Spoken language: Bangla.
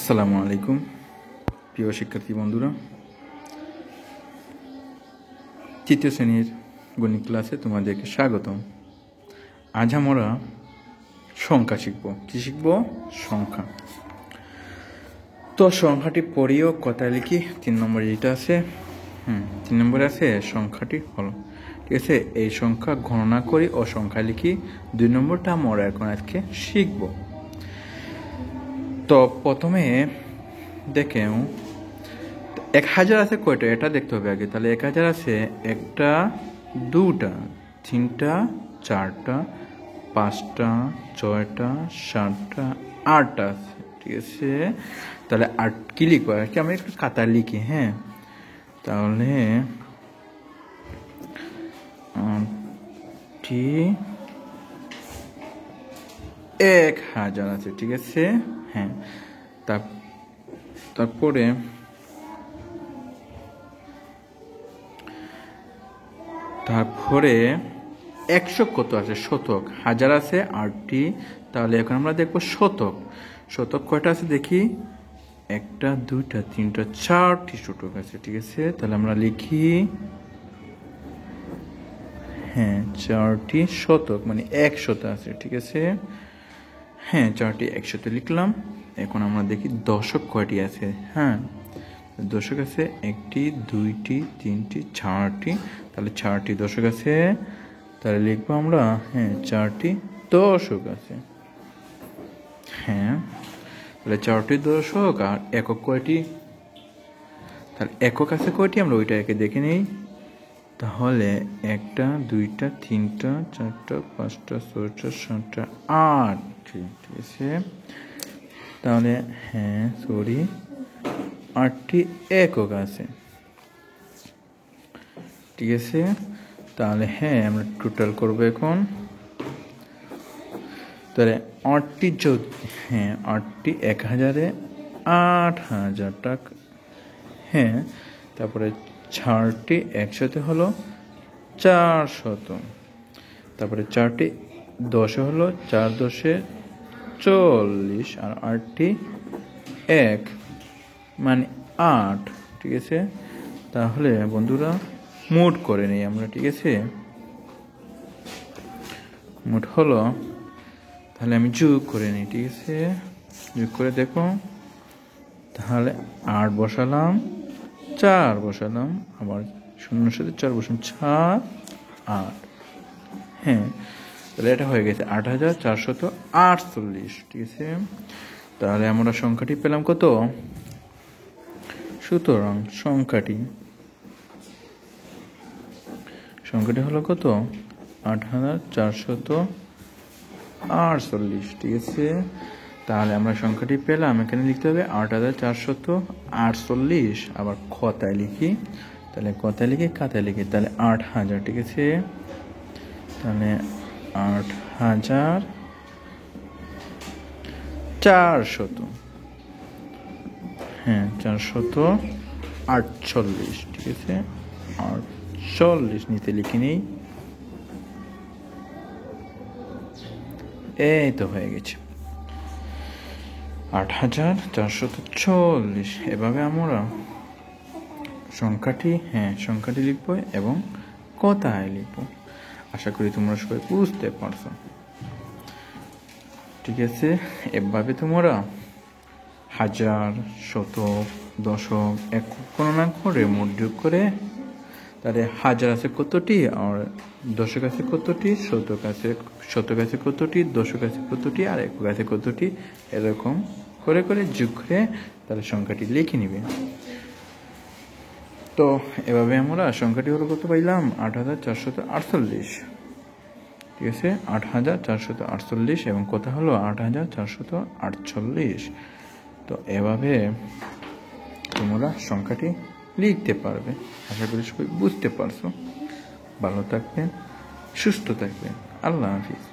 আসসালামু আলাইকুম প্রিয় শিক্ষার্থী বন্ধুরা, তৃতীয় শ্রেণীর গণিত ক্লাসে তোমাদেরকে স্বাগতম। আজ আমরা সংখ্যা শিখব। কি শিখব? সংখ্যা। তো সংখ্যাটি পড়িও কথায় লিখি 3 নম্বরে যেটা আছে 3 নম্বরে আছে সংখ্যাটি হলো, ঠিক আছে। এই সংখ্যা গণনা করি ও সংখ্যা লিখি 2 নম্বরটা আমরা এখন আজকে শিখব। তো প্রথমে দেখে 1000 আছে কয়টা এটা দেখতে হবে আগে। তাহলে 1000 আছে 1টা 2টা 3টা 4টা 5টা 6টা 7টা 8টা আছে, ঠিক আছে। তাহলে 8 কি লিখবো আর কি, আমরা একটু খাতায় লিখি। হ্যাঁ, তাহলে 1000 আছে, ঠিক আছে। হ্যাঁ, তারপরে 100 কত আছে? শতক। 1000 আছে 8টি, তাহলে এখন আমরা দেখবো শতক। শতক কয়টা আছে দেখি, 1টা 2টা 3টা 4টি শতক আছে, ঠিক আছে। তাহলে আমরা লিখি 4টি শতক, মানে 100 আছে, ঠিক আছে। 4টি 100 লিখলাম। এখন আমরা দেখি দশক কয়টি আছে। দশক আছে 1টি 2টি 3টি 4টি, তাহলে 4টি দশক আছে। তাহলে লিখবো আমরা 4টি দশক আছে। তাহলে 4টি দশক। আর একক কয়টি? তাহলে একক আছে কয়টি, আমরা ওইটা একে দেখে নেই। তাহলে 1টা 2টা 3টা 4টা 5টা 6টা 7টা 8, ঠিক আছে। তাহলে 8টি একক আছে, ঠিক আছে। তাহলে আমরা টোটাল করবো এখন। তাহলে 8টি 8টি 1000-এ 8000 টাকা। তারপরে 4টি 100-তে হলো 400। তারপরে 4টি 10-এ হলো 4 10-এ 40, আর 8টি 1 মানে 8, ঠিক আছে। তাহলে বন্ধুরা মোট করে নেই আমরা, ঠিক আছে। মোট হলো, তাহলে আমি যোগ করে নিই, ঠিক আছে। যোগ করে দেখো, তাহলে 8 বসালাম 4 বসালাম, আবার 0-এর সাথে 4 বসালাম, 4 8। তাহলে এটা হয়ে গেছে 8448, ঠিক আছে। তাহলে আমরা সংখ্যাটি পেলাম কত? সুতরাং সংখ্যাটি হলো কত? 8448, ঠিক আছে। তাহলে আমরা সংখ্যাটি পেলাম। এখানে লিখতে হবে 8448। আবার কথায় লিখি, তাহলে কথায় লিখি খাতায় লিখি, তাহলে 8000, ঠিক আছে। তাহলে 8400, 448, ঠিক আছে। 48 নিতে লিখে নেই, এই তো হয়ে গেছে 8440। এভাবে আমরা সংখ্যাটি লিখবো এবং কথায় লিখবো। আশা করি তোমরা সবাই বুঝতে পারছো, ঠিক আছে। এভাবে তোমরা হাজার, শতক, দশক গণনা করে মোট যোগ করে, তাহলে 1000 আছে কতটি, আর দশক আছে কতটি, শতক আছে কতটি, দশক আছে কতটি, আর একক আছে কতটি, এরকম করে করে যোগ করে তাহলে সংখ্যাটি লিখে নিবে। তো এভাবে আমরা সংখ্যাটি হলো কত পাইলাম? 8448, ঠিক আছে। 8448 এবং কত হলো? 8448। তো এভাবে তোমরা সংখ্যাটি লিখতে পারবে। আশা করি সবাই বুঝতে পারছো। ভালো থাকবেন, সুস্থ থাকবেন। আল্লাহ হাফিজ।